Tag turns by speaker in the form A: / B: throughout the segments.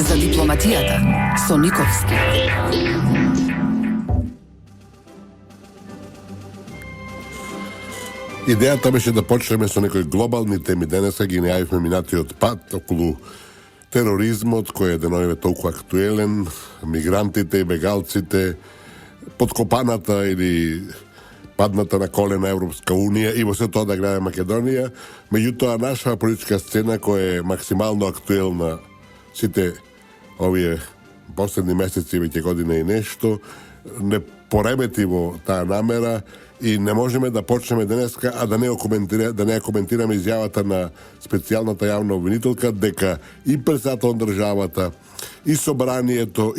A: за дипломатијата со Никовски.
B: Идејата беше да почнеме со некои глобални теми. Денеска ги најавивме минатиот пат околу тероризмот, кој е деновиве толку актуелен, мигрантите и бегалците, подкопаната или падната на колена Европска Унија и во се тоа да граде Македонија. Меѓутоа, наша политичка сцена која е максимално актуелна сите овие последни месеци, веќе година и нешто, не поремети во таа намера и не можеме да почнеме денеска, а да не коментираме изјавата на специјалната јавна обвинителка дека и председател на државата, и собранието,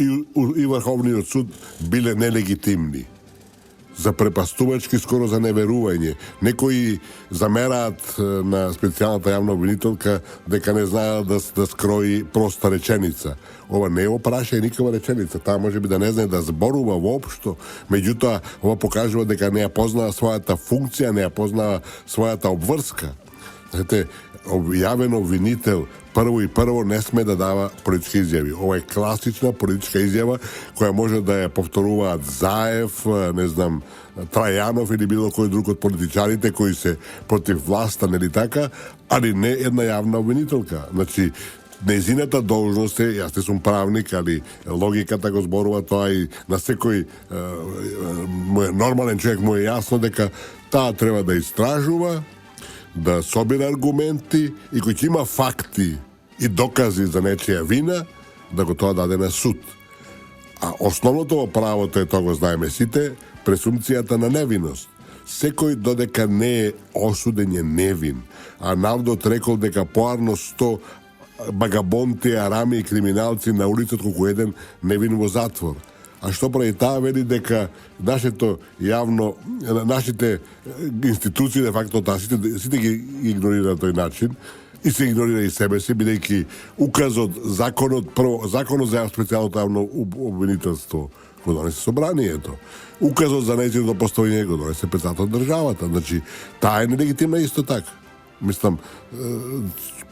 B: и Врховниот суд биле нелегитимни. Запрепастувачки, скоро за неверување. Некои замераат на специјалната јавна обвинителка дека не знаат да скрои проста реченица. Ова не е опраша и никаква реченица. Таа може би да не знае да зборува воопшто, меѓутоа ова покажува дека не ја познава својата функција, не ја познава својата обврска. Знаете, јавен обвинител прво не сме да дава политички изјави. Ова е класична политичка изјава која може да ја повторуваат Заев, не знам, Трајанов или било кој друг од политичарите кои се против власта, нели така, али не една јавна обвинителка. Значи, нејзината должност е, јас не сум правник, али логиката го зборува тоа и на секој нормален човек му е јасно дека таа треба да истражува, да собира аргументи и кој ќе има факти и докази за нечија вина, да го тоа даде на суд. А основното во правото е, тоа го знаеме сите, пресумцијата на невиност. Секој додека не е осуден е невин, а народот рекол дека поарно 100 багабонти, арами и криминалци на улицата колку еден невин во затвор. А што прави таа? Вели дека нашето јавно, нашите институции, де факто таа, сите ги игнорира тој начин и се игнорира и себе си, бидејќи указот, законот за специјалното јавно обвинителство го донесе собранието. Указот за нејзиното постојање го донесе председател на државата. Значи, таа е нелегитимна исто така. Мислам,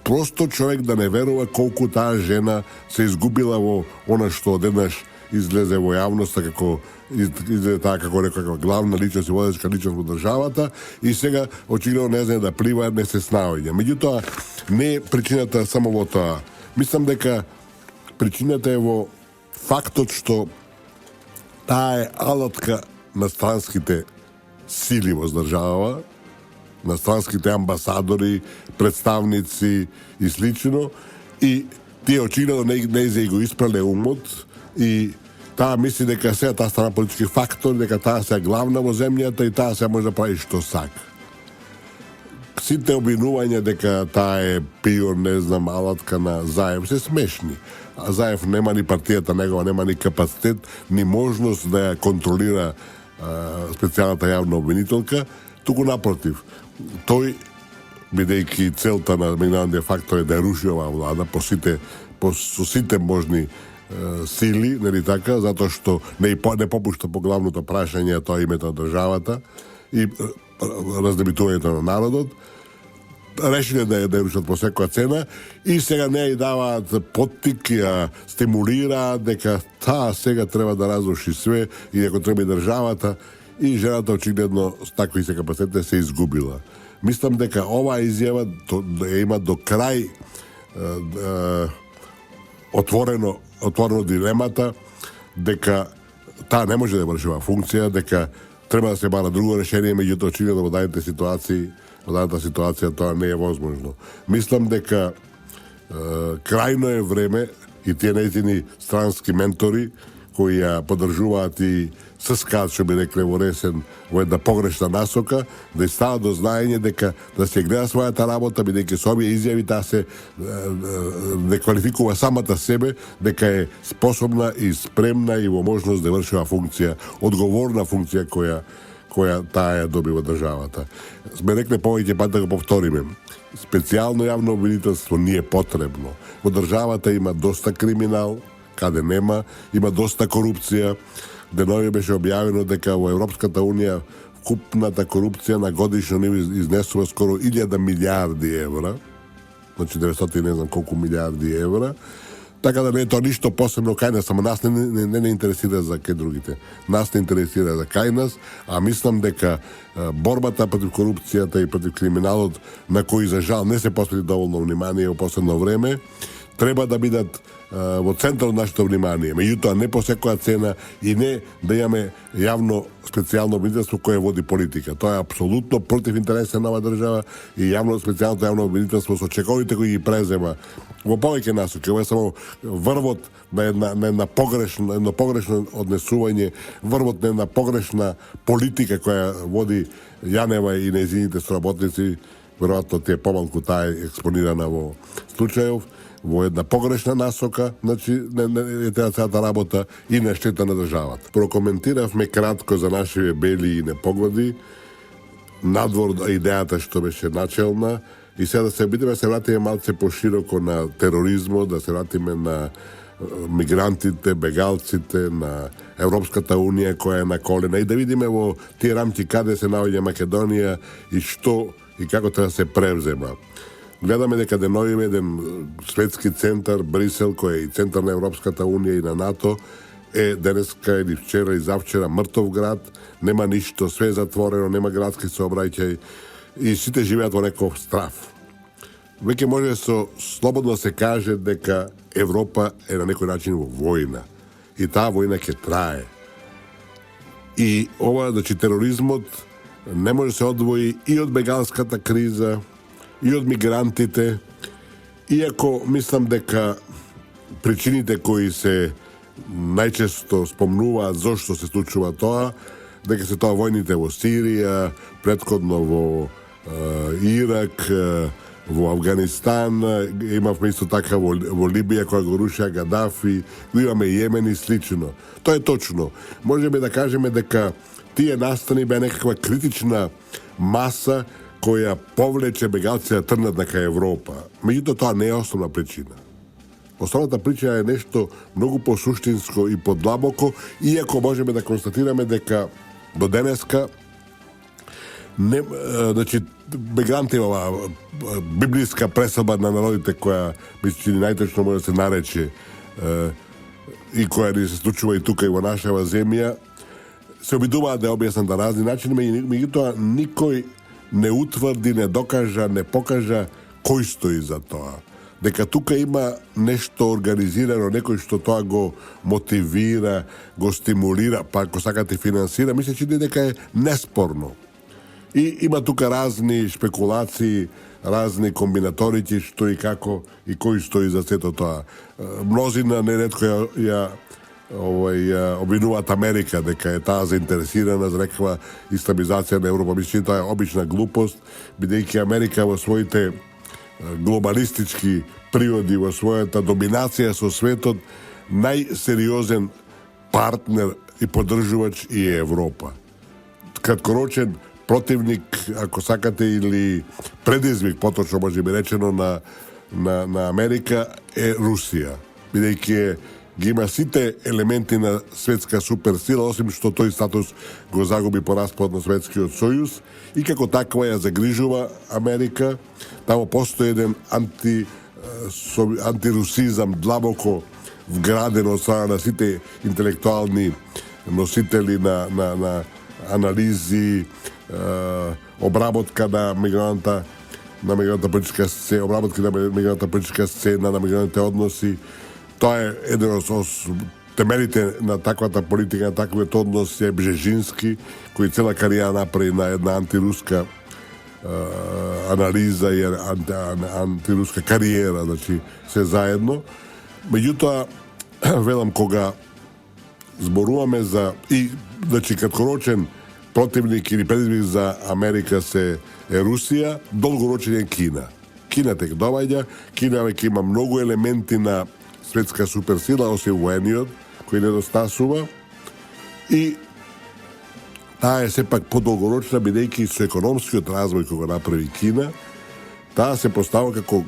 B: просто човек да не верува колку таа жена се изгубила во она што одеднаш излезе во јавноста како излезе таа како некоја главна личност и водечка личност во државата и сега очигледно не знае да плива, не се снаоѓа. Меѓутоа, не е причината само во тоа. Мислам дека причината е во фактот што таа е алатка на странските сили во држава, на странските амбасадори, представници и слично, и тие очигледно не го испрале умот и таа мисли дека сега таа стана политички фактор, дека таа се главна во земјата и таа се може да прави што сака. Сите обвинувања дека таа е пион, не знам, алатка на Заев се смешни. А Заев нема ни партијата негова, нема ни капацитет, ни можност да ја контролира специјалната јавна обвинителка, туку напротив. Тој, бидејќи целта на мигрантниот фактор е да ја руши оваа влада со сите можни сили, нели така, затоа што не попушта по главното прашање, тоа името на државата и раздебитувањето на народот, решиле да ја рушат по секоја цена и сега не ја даваат поттик, ја стимулираат дека таа сега треба да разруши све и дека треба и државата и жената очигледно с такви се капацитет се изгубила. Мислам дека оваа изјава има до крај отворено дилемата дека таа не може да врши функција, дека треба да се бара друго решение, меѓутоа очигледно во дадената ситуација тоа не е возможно. Мислам дека крајно е време и тие нејзини странски ментори кои ја поддржуваат и сскаат, што би рекле во ресен, во една погрешна насока, да и стават до знаење дека да се гледа својата работа, бидејќи со овие изјави таа се деквалификува самата себе, дека е способна и спремна и во можност да врши функција, одговорна функција која таа ја доби во државата. Сме рекле повеќе пат да го повториме. Специјално јавно обвинителство ни е потребно. Во државата има доста криминал, каде нема, има доста корупција. Денови беше објавено дека во Европската Унија вкупната корупција на годишно ниво изнесува скоро 1000 милиарди евра. Значи 900 не знам колку милиарди евра. Така да не е тоа ништо посебно кај нас, само нас не интересира за кај другите. Нас не интересира за кај нас, а мислам дека борбата против корупцијата и против криминалот, на кои за жал не се посвети доволно внимание во последно време, треба да бидат во центар од нашето внимание. Меѓутоа, не по секоја цена и не да имаме јавно специјално обвинителство кое води политика. Тоа е апсолутно против интереса на оваа држава и специјалното јавно обвинителство со чековите кои ги презема во повеќе насоки. Ова е само врвот на едно погрешно однесување, врвот на една погрешна политика која води Јанева и нејзините соработници. Веројатно ти е помалку таа експонирана во случајов, во една погрешна насока, значи не треба целата работа и на штета на државата. Прокоментиравме кратко за нашиве бели и непогоди, надвор идејата што беше начелна, и сега да се бидеме се вратиме малце пошироко на тероризмот, да се вратиме на мигрантите, бегалците, на Европската унија која е на колена и да видиме во тие рамки каде се наоѓа Македонија и што и како треба да се превзема. Гледаме дека деновиве еден светски центар, Брисел, кој е и центар на Европската унија и на НАТО, е денеска или вчера и завчера мртов град, нема ништо, све е затворено, нема градски сообраќај и сите живеат во некој страв. Веќе може слободно се каже дека Европа е на некој начин во војна. И таа војна ќе трае. И ова, значи, тероризмот не може се одвои и од бегалската криза, и од мигрантите, иако мислам дека причините кои се најчесто спомнуваат зошто се случува тоа, дека се тоа војните во Сирија, претходно во Ирак, во Афганистан, имавме исто така во Либија која го рушија Гадафи, го имаме Јемен и слично. Тоа е точно. Можеме да кажеме дека тие настани беа некаква критична маса која повлече бегалци да трнат на кај Европа. Меѓутоа, тоа не е основна причина. Основната причина е нешто многу посуштинско и подлабоко, иако можеме да констатираме дека до денеска значи, мигранти ова библиска преселба на народите која мислам најточно може да се нарече и која ни се случува и тука и во нашава земја, се обидуваат да објаснат на разни начини, меѓутоа никој не утврди, не докажа, не покажа кој стои за тоа. Дека тука има нешто организирано, некој што тоа го мотивира, го стимулира, па ако сакате финансира, мисля че дека е неспорно. И има тука разни шпекулации, разни комбинаторики што и како и кој стои за сето тоа. Мнозина неретко ја обвинуваат Америка дека е таа заинтересирана за некаква исламизација на Европа. Мислам, тоа е обична глупост, бидејќи Америка во своите глобалистички природи, во својата доминација со светот, најсериозен партнер и поддржувач и е Европа. Краткорочен противник, ако сакате, или предизвик, поточно може би речено, на Америка е Русија, бидејќи ги има сите елементи на светска суперсила, осим што тој статус го загуби по распад на Светскиот сојуз и како таква ја загрижува Америка. Тамо постои еден антирусизам длабоко вграден од страна на сите интелектуални носители на анализи, обработка на мигрантната политичка сцена, обработка на мигрантната политичка сцена, на мигрантните односи. Тоа е еден од темелите на таквата политика, на таквиот однос е Бжежински, кој цела кариера направи на една антируска анализа и антируска кариера, значи се заедно. Меѓутоа, велам, кога зборуваме за и значи краткорочен противник или предизвик за Америка се е Русија, долгорочен е Кина. Кина тек доаѓа, Кина веќе има многу елементи на светска суперсила, осим воениот, кој недостасува, и таа е сепак подолгорочна, бидејќи со економскиот развој кој го направи Кина, таа се поставува како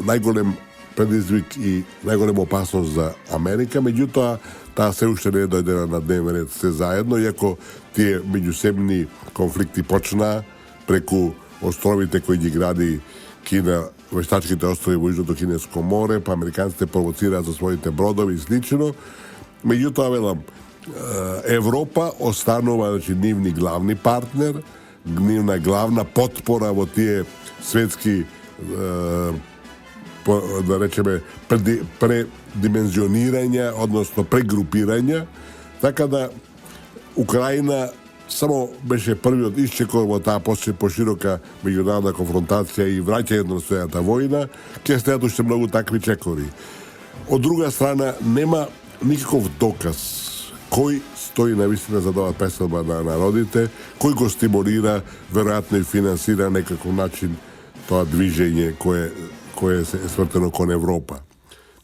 B: најголем предизвик и најголема опасност за Америка, меѓутоа таа се уште не е дојдена на дневен ред се заедно, иако тие меѓусебни конфликти почнаа преку островите кои ги гради Кина вештачките острови во Јужното Кинеско море, па американците провоцираат за своите бродови и слично. Меѓутоа, велам, Европа останува, значи, нивни главни партнер, нивна главна потпора во тие светски да речеме предимензионирања, односно прегрупирања, така да Украина само беше првиот исчекор во таа поширока меѓународна конфронтација и враќање на стојата војна, ќе следат уште многу такви чекори. Од друга страна, нема никаков доказ кој стои навистина за оваа преселба на народите, кој го стимулира, веројатно и финансира некаков начин тоа движење кое е свртено кон Европа.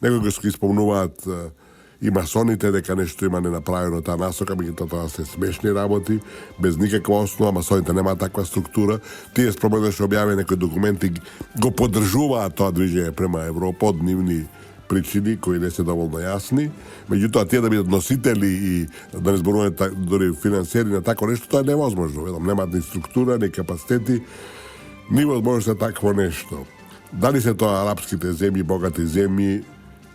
B: Некои го исполнуваат и масоните дека нешто има ненаправено таа насока, меѓутоа тоа се смешни работи, без никаква основа, масоните немаат таква структура. Тие споменуваше објави некои документи го поддржуваат тоа движење према Европа од нивни причини кои не се доволно јасни. Меѓутоа тие да бидат носители и да не зборуваме дори финансери на тако нешто, тоа е невозможно. Велам, немаат ни структура, ни капацитети, ни возможност за такво нешто. Дали се тоа арапските земји, богати земји,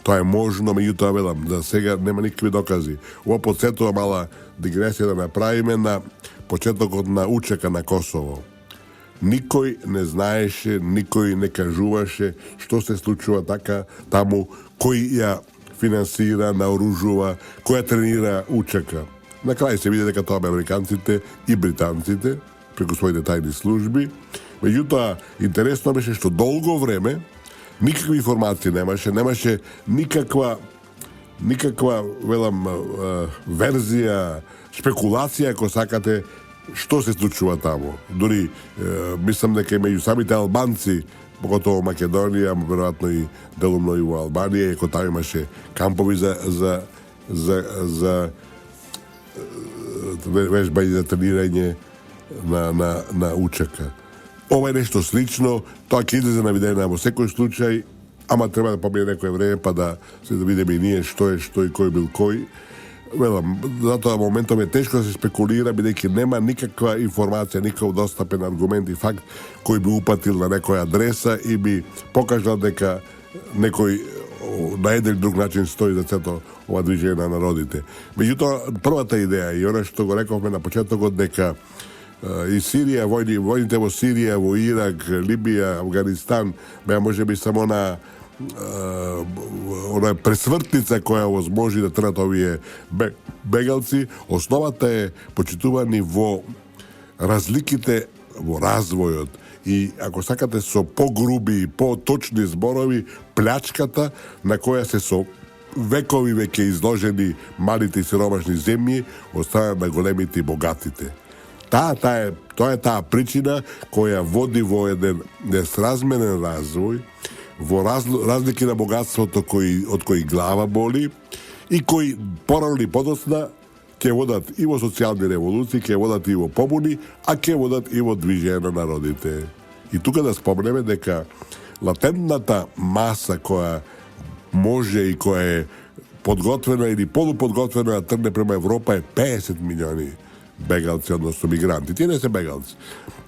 B: тоа е можно, меѓутоа велам, да сега нема никакви докази. Ова подсетува мала дигресија да направиме на почетокот на учека на Косово. Никој не знаеше, никој не кажуваше што се случува така таму, кој ја финансира, наоружува, кој ја тренира учека. На крај се види дека тоа бе американците и британците, преку своите тајни служби. Меѓутоа, интересно беше што долго време никакви информации немаше никаква велам верзија, спекулација, ако сакате, што се случува таму. Дури мислам дека и меѓу самите албанци, поготово Македонија, веројатно и делумно и во Албанија, ако таму имаше кампови за вежба и за тренирање на учека. Ова е нешто слично, тоа ќе излезе на видео во секој случај, ама треба да помине некој време па да се да видиме и ние што е што и кој бил кој. Велам, затоа моментом е тешко да се спекулира, бидејќи нема никаква информација, никаков достапен аргумент и факт кој би упатил на некоја адреса и би покажал дека некој на еден друг начин стои за цето ова движење на народите. Меѓутоа, првата идеја и она што го рековме на почетокот дека и Сирија, војните во Сирија, во Ирак, Либија, Афганистан, беа можеби само на она пресвртница која возможи да трнат овие бегалци. Основата е почитувани во разликите во развојот и, ако сакате, со погруби и поточни зборови, плячката на која се со векови веќе изложени малите и сиромашни земји од страна на големите и богатите. Тоа е таа причина која води во еден несразмерен развој, во разлики на богатството од кои глава боли и кои порано или подоцна ќе водат и во социјални револуции, ќе водат и во побуни, а ќе водат и во движење на народите. И тука да спомнеме дека латентната маса која може и која е подготвена или полуподготвена да тргне према Европа е 50 милиони бегалци, односно мигранти. Тие не се бегалци.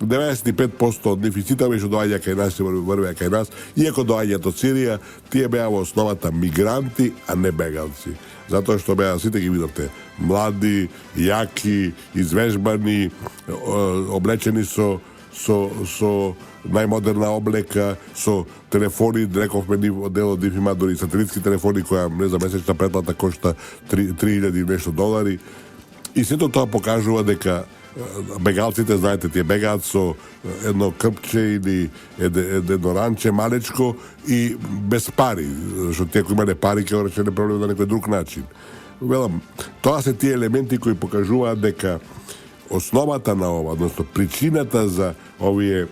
B: 95% од нив и сите што доаѓа кај нас и врвеа кај нас, иако доаѓаат од Сирија, тие беа во основата мигранти, а не бегалци. Затоа што беа, сите ги видовте, млади, јаки, извежбани, облечени со најмодерна облека, со телефони, рековме дел од нив има дори сателитски телефони која не за месечна претплата кошта $3,000 нешто долари. И сето тоа покажува дека бегалците, знаете, тие бегаат со едно крпче или едно ранче малечко и без пари, што тие кои имале пари ќе речене проблем на некој друг начин. Велам, тоа се тие елементи кои покажуваат дека основата на ова, односно причината за овие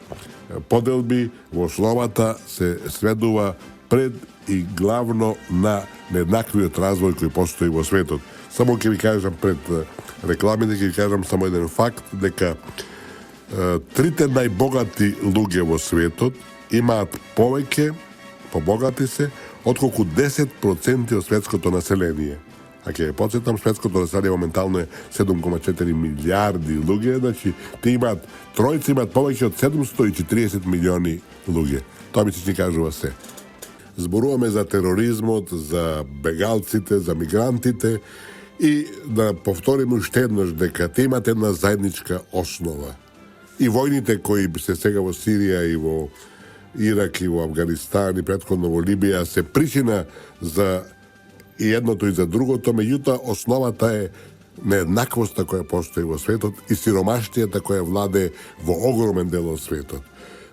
B: поделби во основата се сведува пред и главно на нееднаквиот развој кој постои во светот. Само ќе ви кажам пред рекламите, ќе ви кажам само еден факт, дека трите најбогати луѓе во светот имаат повеќе, побогати се, отколку 10% од светското население. А ќе подсетам, светското население моментално е 7,4 милиарди луѓе, значи тројци имаат повеќе од 740 милиони луѓе. Тоа ми се кажува се. Зборуваме за тероризмот, за бегалците, за мигрантите и да повториме уште еднаш дека те имат една заедничка основа. И војните кои се сега во Сирија и во Ирак и во Афганистан и претходно во Либија се причина за и едното и за другото, меѓутоа основата е нееднаквоста која постои во светот и сиромаштијата која владе во огромен дел од светот.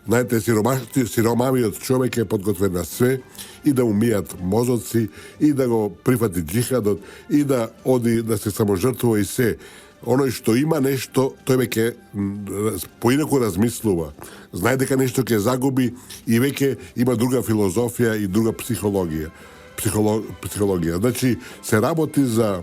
B: Знаете, сиромавиот човек е подготвен на све и да умијат мозоци и да го прифати джихадот и да оди да се саможртвува и се. Оној што има нешто, тој веќе поинаку размислува. Знае дека нешто ќе загуби и веќе има друга филозофија и друга психологија. Значи, се работи за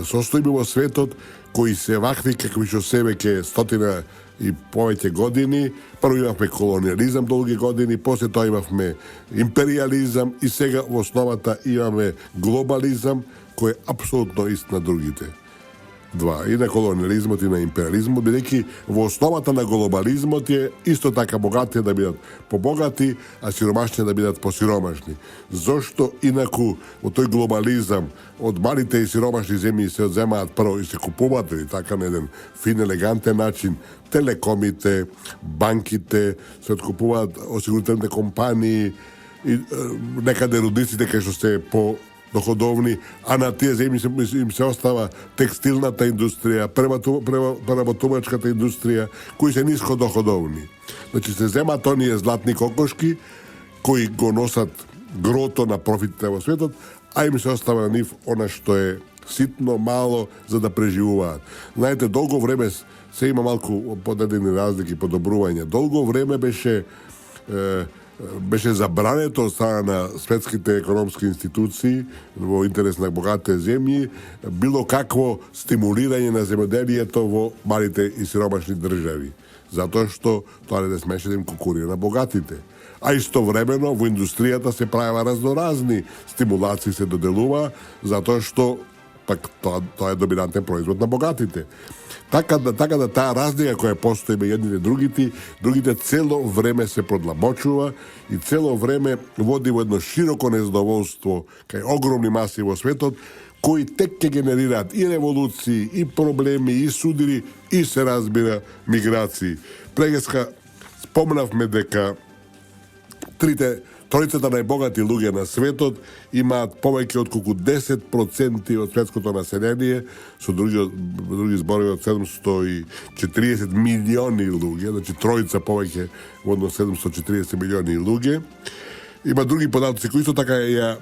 B: состојби во светот кои се вакви какви што се веќе стотина и повеќе години. Прво имавме колониализам долги години, после тоа имавме империализам и сега во основата имаме глобализам кој е апсолутно ист на другите два, и на колониализмот и на империализмот, бидејќи во основата на глобализмот е исто така богатите да бидат побогати, а сиромашни да бидат посиромашни. Зошто инаку во тој глобализам од малите и сиромашни земји се одземаат прво и се купуваат или така на еден фин елегантен начин телекомите, банките, се откупуваат осигурителните компании и некаде рудниците кај што се по доходовни, а на тие земји им се остава текстилната индустрија, преработувачката индустрија, кои се ниско доходовни. Значи се земат оние златни кокошки кои го носат грото на профитите во светот, а им се остава на нив она што е ситно, мало, за да преживуваат. Знаете, долго време се има малку подедени разлики, подобрување. Долго време беше забрането од страна на светските економски институции во интерес на богатите земји било какво стимулирање на земјоделието во малите и сиромашни држави. Затоа што тоа не смеше да им конкурира на богатите. А истовремено во индустријата се правеа разноразни стимулации се доделува, затоа што пак тоа е доминантен производ на богатите. Така да таа разлика која постои меѓу едните другите цело време се продлабочува и цело време води во едно широко незадоволство кај огромни маси во светот, кои тек ќе генерираат и револуции, и проблеми, и судири, и се разбира миграции. Прегаска спомнавме дека тројцата најбогати луѓе на светот имаат повеќе од колку 10% од светското население, со други зборови од 740 милиони луѓе, значи тројца повеќе во однос 740 милиони луѓе. Има други податоци кои исто така ја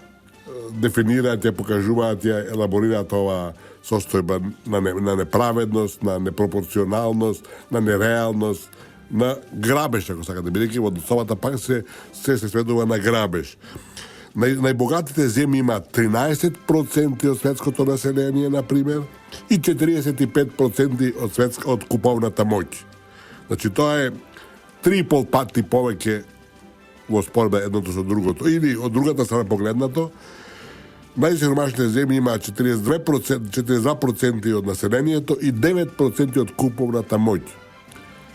B: дефинираат, ја покажуваат, ја елаборираат оваа состојба на неправедност, на непропорционалност, на нереалност, на грабеж, ако сакате, бидејќи во основата пак се сведува на грабеж. Најбогатите земји имаат 13% од светското население, например, и 45% од куповната моќ. Значи, тоа е 3,5 пати повеќе во споредба едното со другото. Или од другата страна погледнато, најсиромашните земји имаат 42% од населението и 9% од куповната моќ.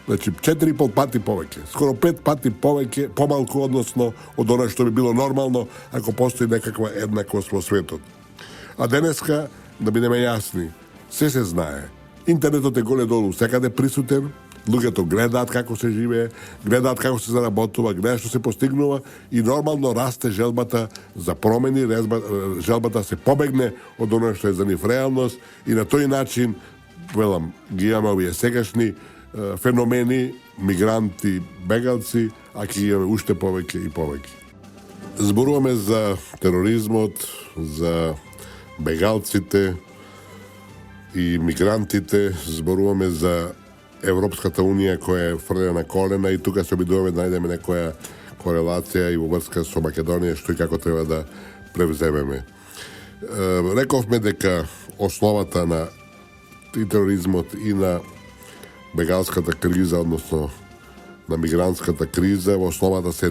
B: Значи, 4,5 пати повеќе. Скоро 5 пати повеќе, помалку односно од она што би било нормално ако постои некаква еднаквост во светот. А денеска, да бидеме јасни, се знае. Интернетот е голе-долу секаде присутен, луѓето гледаат како се живее, гледаат како се заработува, гледаат што се постигнува и нормално расте желбата за промени, желбата се побегне од она што е за нив реалност и на тој начин, ги имаме овие сегашни феномени, мигранти, бегалци, а ќе имаме уште повеќе и повеќе. Зборуваме за тероризмот, за бегалците и мигрантите, зборуваме за Европската унија која е фрлена на колена и тука се обидуваме да најдеме некоја корелација и во врска со Македонија што и како треба да превземеме. Рековме дека основата на и тероризмот и на бегалската криза, односно на мигрантската криза, во основата се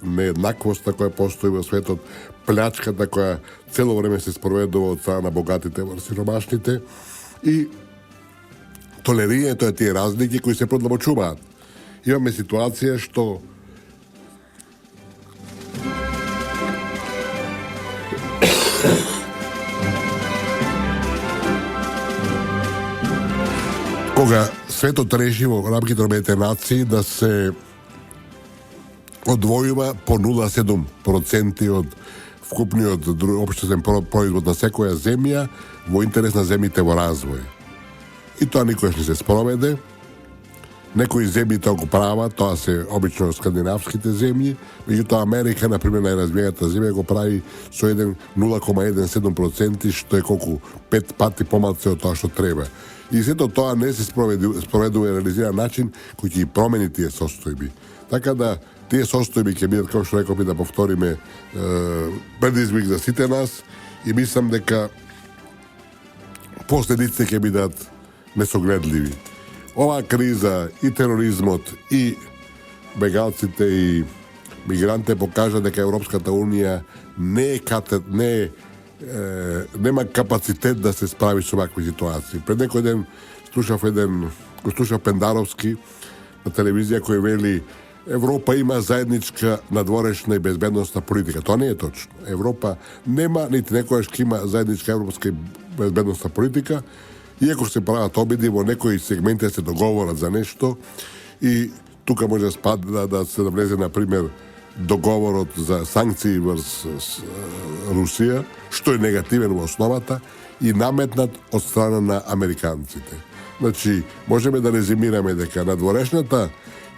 B: нееднаквоста која постои во светот, плячката која цело време се спроведува од страна на богатите врз сиромашните и толерирањето е тие разлики кои се продлабочуваат. Имаме ситуација што кога светот реши во рамките на Обединетите нации да се одвојува по 0,7% од вкупниот општествен производ на секоја земја во интерес на земјите во развој. И тоа никош не се спроведе. Некои земји тоа го прават, тоа се обично скандинавските земји, меѓутоа Америка, например, најразвиената земја го прави со 0,17%, што е колку 5 пати помалку од тоа што треба. И сето тоа не се спроведува и реализира начин кој ќе промени тие состојби. Така да тие состојби ќе бидат, како што реков, да повториме, предизвик за сите нас и мислам дека последиците ќе бидат несогледливи. Оваа криза и тероризмот и бегалците и мигрантите покажа дека Европската унија нема капацитет да се справи со вакви ситуации. Пред некој ден слушав Пендаровски на телевизија кој вели Европа има заедничка надворешна и безбедносна политика. Тоа не е точно. Европа нема, нити некојаш ќе има заедничка европска и безбедносна политика, иако се прават обиди во некои сегменти се договорат за нешто и тука може да се навлезе, например, договорот за санкции врз Русија, што е негативен во основата и наметнат од страна на американците. Значи, можеме да резимираме дека надворешната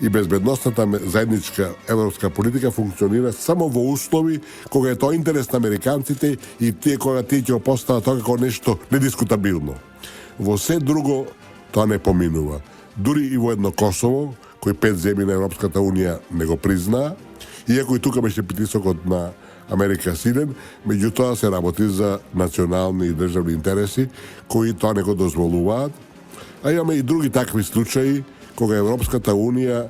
B: и безбедносната заедничка европска политика функционира само во услови кога е тоа интерес на американците и кога тие ќе го постават тоа како нешто недискутабилно. Во се друго тоа не поминува. Дури и во едно Косово, кој 5 земји на Европската унија не го признаа, иако и тука беше притисокот на Америка силен, меѓутоа се работи за национални и државни интереси кои тоа не го дозволуваат. А имаме и други такви случаи кога Европската унија,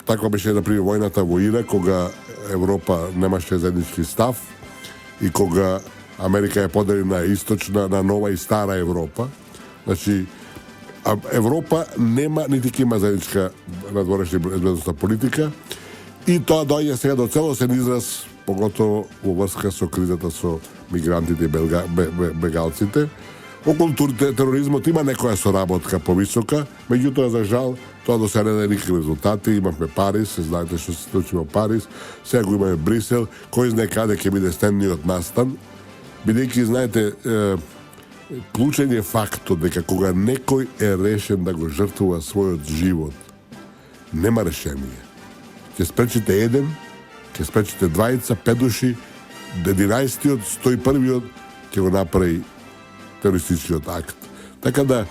B: таква беше например војната во Ирак, кога Европа немаше заеднички став и кога Америка е подели на источна, на нова и стара Европа. Значи, Европа нема нити ќе има заедничка надворешна безбедносна политика и тоа доаѓа сега до целосен израз, поготово во врска со кризата со мигрантите и бегалците. Околу тероризмот има некоја соработка повисока, меѓутоа, за жал, тоа до сега не даде никакви резултати. Имавме Париз, знаете што се случи во Париз, сега го имаме Брисел, кој знае каде ќе биде стенниот настан, бидејќи, знаете, клучен е фактот дека кога некој е решен да го жртвува својот живот, нема решение. Ќе спречите еден, ќе спречите двајца, 5 души, 11-тиот, 101-иот ќе го направи терористичниот акт. Така да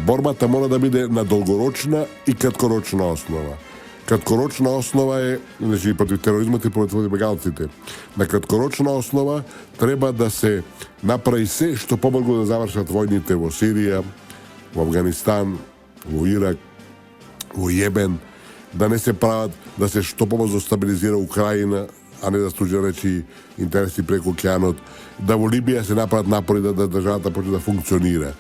B: борбата мора да биде на долгорочна и краткорочна основа. Краткорочна основа е, значи, против тероризмот и против бегалците. На краткорочна основа треба да се направи се што помогу да завршат војните во Сирија, во Афганистан, во Ирак, во Јемен, да не се прават, да се што помозу стабилизира Украина, а не да стужа речи интереси преку океанот, да во Либија се направат напори да државата почне да функционира.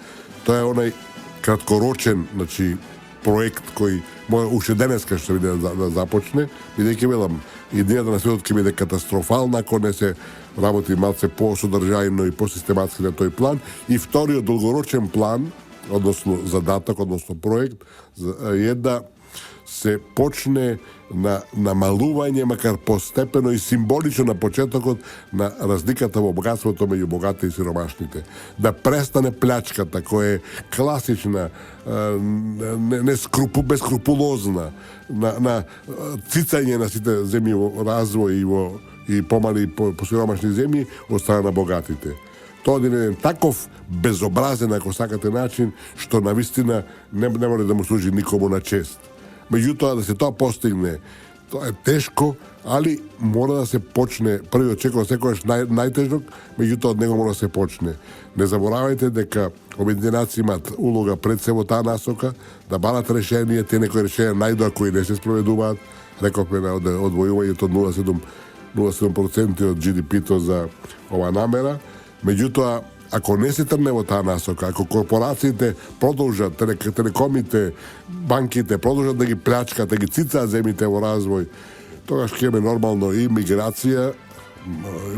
B: Тоа е онај краткорочен, значи, проект кој може уште денеска што биде да започне, бидејќи велам, идејата на светот ќе биде катастрофална ако не се работи малце по-содржајно и по-систематски на тој план. И вториот долгорочен план, односно задаток, односно проект, е да се почне на намалување, макар постепено и символично на почетокот, на разликата во богатството меѓу богатите и сиромашните. Да престане плячката која е класична, бескрупулозна, на цицање на сите земји во развој и помали посиромашни земји од страна на богатите. Тоа е еден таков безобразен, ако сакате, начин, што навистина не може да му служи никому на чест. Меѓутоа, да се тоа постигне, тоа е тешко, али мора да се почне. Првиот чекор секојаш најтежок, меѓутоа од него мора да се почне. Не заборавајте дека Обединетите нации имаат улога пред се во таа насока, да барат решение, те некои решенија најдоа кои не се спроведуваат. Рековме на одвојувањето од 0,7% од GDP-то за ова намера. Меѓутоа, ако не се трне во таа насока, ако корпорациите продолжат, телекомите, банките продолжат да ги плячкат, да ги цицаат земјите во развој, тогаш ќе имаме нормално и миграција,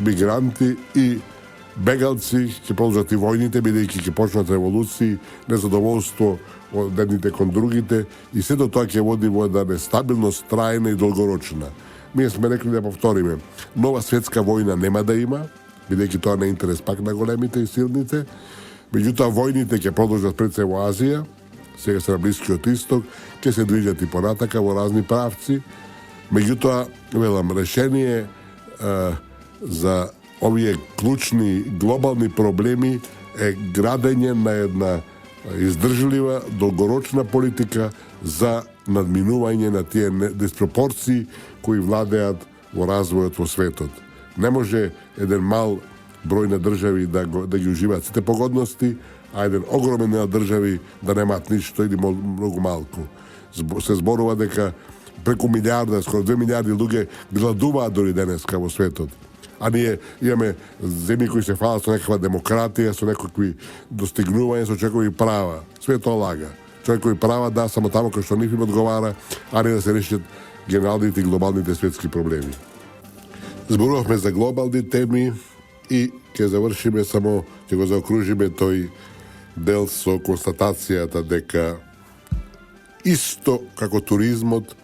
B: мигранти и бегалци, ќе продолжат и војните, бидејќи ќе почнат револуции, незадоволство од едните кон другите и сето тоа ќе води во една нестабилност трајна и долгорочна. Ние сме рекли да повториме, нова светска војна нема да има, бидејќи тоа не е интерес пак на големите и силните, меѓутоа војните ќе продолжат пред се во Азија, сега се на Блискиот Исток, ќе се движат и понатака во разни правци, меѓутоа, велам, решение за овие клучни глобални проблеми е градење на една издржлива, долгорочна политика за надминување на тие диспропорции кои владеат во развојот во светот. Не може еден мал број на држави да ги уживаат сите погодности, а еден огромен на држави да немаат ништо или многу малку. Се зборува дека преку милиарда, скоро 2 милиарди луѓе гладуваат дори денеска во светот. А ние имаме земји кои се фалат со некаква демократија, со некакви достигнувања, со човекови права. Све тоа лага. Човекови права да само тамо кај што нив им одговара, а не да се решат генералните и глобалните светски проблеми. Зборувавме за глобални теми и ќе завршиме само, ќе го заокружиме тој дел со констатацијата дека исто како туризмот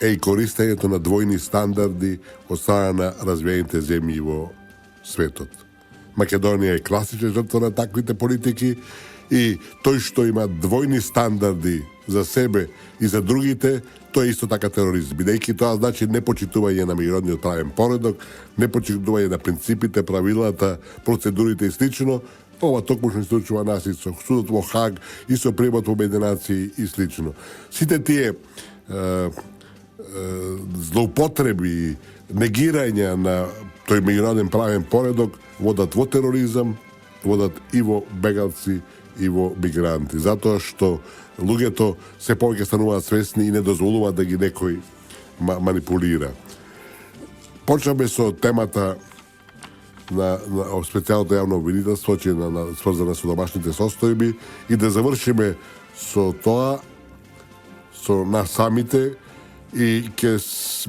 B: е и користењето на двојни стандарди од страна на развиените земји во светот. Македонија е класична жртва на таквите политики и тој што има двојни стандарди за себе и за другите, тоа е исто така тероризм. Бидејќи тоа значи непочитување на меѓународниот правен поредок, непочитување на принципите, правилата, процедурите и слично. Ова токму што се случува нас и со судот во Хаг и со приемот во Обединетите нации и слично. Сите тие злоупотреби, негирање на тој меѓународен правен поредок водат во тероризам, водат и во бегалци и во мигранти. Затоа што луѓето се повеќе стануваат свесни и не дозволуваат да ги некој манипулира. Почнаме со темата на специјалното јавно обвинителство, сврзана со домашните состојби, и да завршиме со тоа, со нас самите, и ќе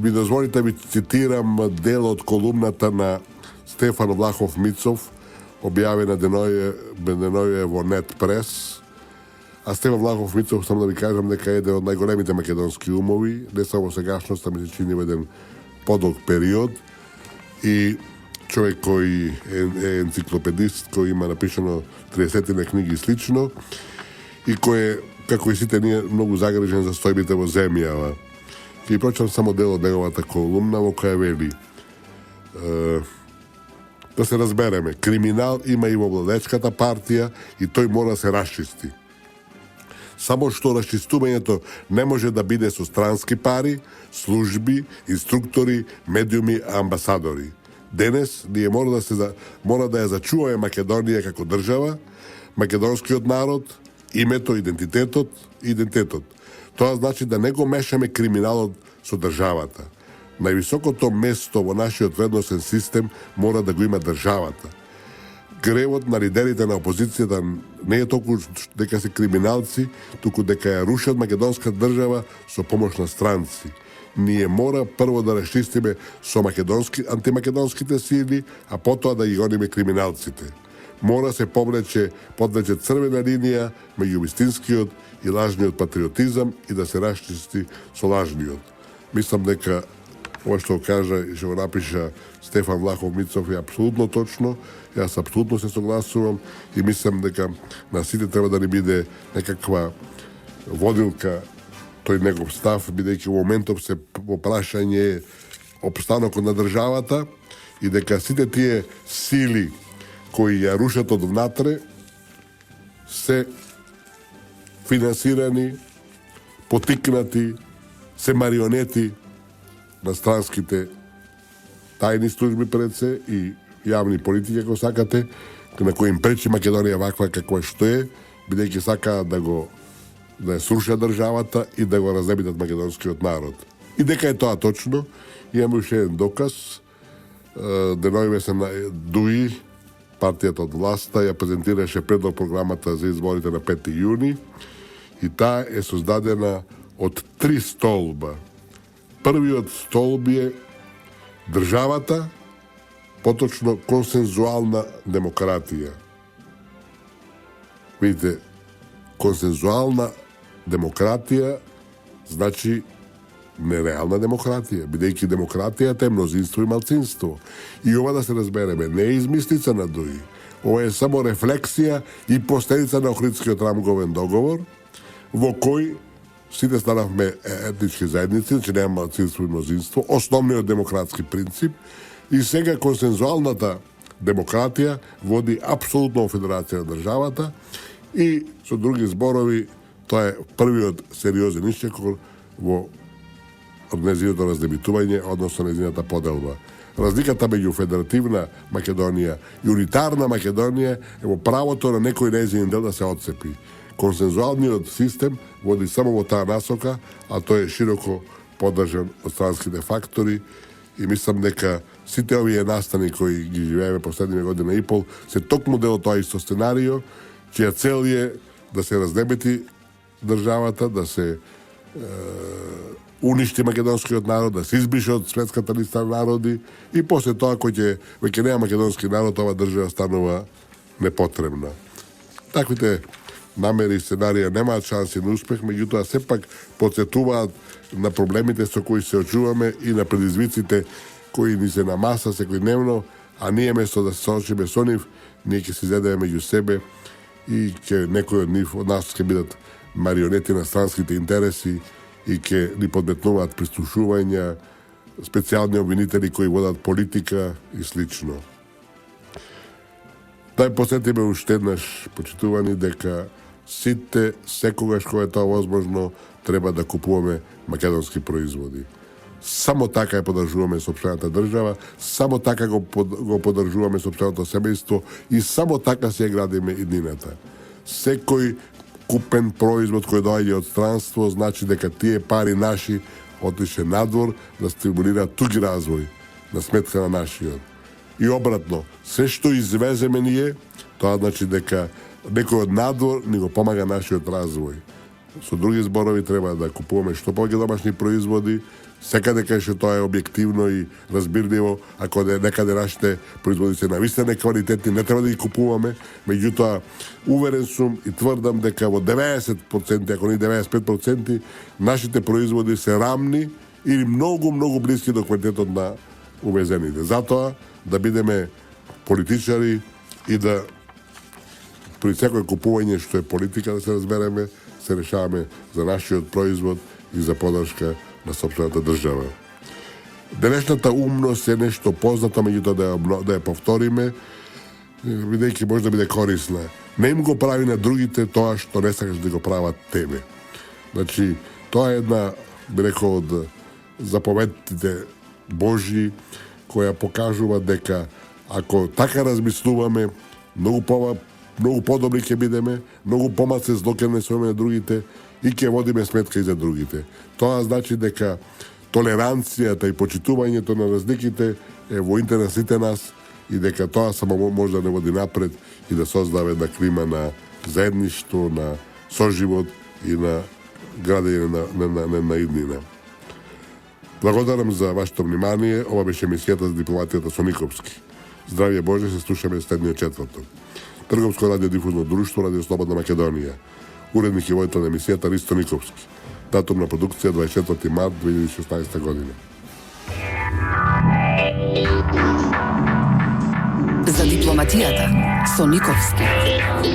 B: ми дозволите да ви цитирам дел од колумната на Стефан Влахов Мицов, објавена деноје во Нет Прес. А Стефан Влахов Мицов, само да ви кажам, дека е еден од најголемите македонски умови, не само сегашност, а ми се чини во еден подолг период, и човек кој е енциклопедист, кој има напишано 30 книги и слично, и кој е, како и сите ние, многу загрижен за стојбите во земјава. Ќе прочитам само дел од неговата колумна во која вели: да се разбереме, криминал има и во владечката партија и тој мора да се расчисти. Само што расчистувањето не може да биде со странски пари, служби, инструктори, медиуми, амбасадори. Денес ние мора да ја зачуваме Македонија како држава, македонскиот народ, името, идентитетот. Тоа значи да не го мешаме криминалот со државата. Највисокото место во нашиот вредносен систем мора да го има државата. Гревот на лидерите на опозицијата не е толку дека се криминалци, туку дека ја рушат македонска држава со помош на странци. Ние мора прво да расчистиме со антимакедонските сили, а потоа да ги гониме криминалците. Мора се подлече црвена линија меѓу вистинскиот и лажниот патриотизам и да се расчисти со лажниот. Мислам дека ова што кажа и што го напиша Стефан Влахов Мицов е апсолутно точно. Јас апсолутно се согласувам и мислам дека на сите треба да ни биде некаква водилка тој негов став, бидејќи во моментов се во прашање опстанокот на државата и дека сите тие сили кои ја рушат од внатре се финансирани, потикнати, се марионети на странските тајни служби пред се и јавни политики, ако сакате, на кои им пречи Македонија ваква каква што е, бидејќи сакаат да ја срушат државата и да го разнебитат македонскиот народ. И дека е тоа точно, имаме уште еден доказ. Денојве се на ДУИ, партијата од власта, ја презентираше предлог програмата за изборите на 5 јуни и таа е создадена од 3 столба. Првиот столб е државата, поточно консензуална демократија. Видите, консензуална демократија значи нереална демократија, бидејќи демократијата е мнозинство и малцинство. И ова да се разбереме, не е измислица на други. Ова е само рефлексија и последица на Охридскиот рамковен договор, во кој сите станавме етнички заедници, значи нема малцинство и мнозинство, основниот демократски принцип, и сега консензуалната демократија води апсолутно федерација на државата и со други зборови тоа е првиот сериозен исчекор во незиното раздебитување, односно незината поделба. Разликата меѓу федеративна Македонија и унитарна Македонија е во правото на некој незин дел да се отцепи. Консензуалниот систем води само во таа насока, а тој е широко поддржан од странските фактори и мислам дека сите овие настани кои ги живееме последниве година и пол се токму дел од тоа исто сценарио, чија цел е да се раздебити државата, да се уништи македонскиот народ, да се избрише од светската листа на народи и после тоа кој ќе веќе нема македонски народ, ова држава станува непотребна. Таквите намери и сценарија немаат шанси на успех, меѓутоа сепак потсетуваат на проблемите со кои се очуваме и на предизвиците кои ни се на маса секојдневно, а ние место да се соочиме со нив, ние ќе се изедеме меѓу себе и ќе некој од нив од нас ќе бидат марионети на странските интереси и ќе ни подметнуваат прислушувања, специјални обвинители кои водат политика и слично. Дај посетиме уште еднаш, почитувани, дека сите, секогаш кога е тоа возможно, треба да купуваме македонски производи. Само така ја поддржуваме сопствената држава, само така го поддржуваме сопственото семејство и само така се градиме иднината. Секој купен производ кој доаѓа од странство значи дека тие пари наши отише надвор да стимулира туги развој на сметка на нашиот. И обратно, се што извеземе ние, тоа значи дека некој од надвор ни го помага нашиот развој. Со други зборови треба да купуваме што повеќе домашни производи, секаде кај што тоа е објективно и разбирливо, ако некаде нашите производи се навистина неквалитетни, не треба да ги купуваме, меѓутоа уверен сум и тврдам дека во 90%, ако не 95%, нашите производи се рамни или многу блиски до квалитетот на увезените. Затоа да бидеме политичари и да при секој купување што е политика, да се разбереме, се решаваме за нашиот производ и за поддршка на сопствената држава. Денешната умност е нешто познато, меѓутоа да ја повториме, бидејќи може да биде корисна. Не им го прави на другите тоа што не сакаш да го прават тебе. Значи, тоа е една, би рекол, од заповедите Божји, која покажува дека ако така размислуваме, многу подобри ќе бидеме, многу помалку зло ќе несуваме на другите и ќе водиме сметка и за другите. Тоа значи дека толеранцијата и почитувањето на разликите е во интерес сите нас и дека тоа само може да не води напред и да создава една клима на заедништво, на соживот и на градење на иднина. Благодарам за вашето внимание. Ова беше емисијата за дипломатијата со Никопски. Здравје Боже, се слушаме следниот четврток. Трговско радиодифузно друштво Радио Слободна Македонија. Уредник и водител на емисијата Ристо Никопски. Датум на продукција 24 март 2016 година.
A: За дипломатијата со Никовски.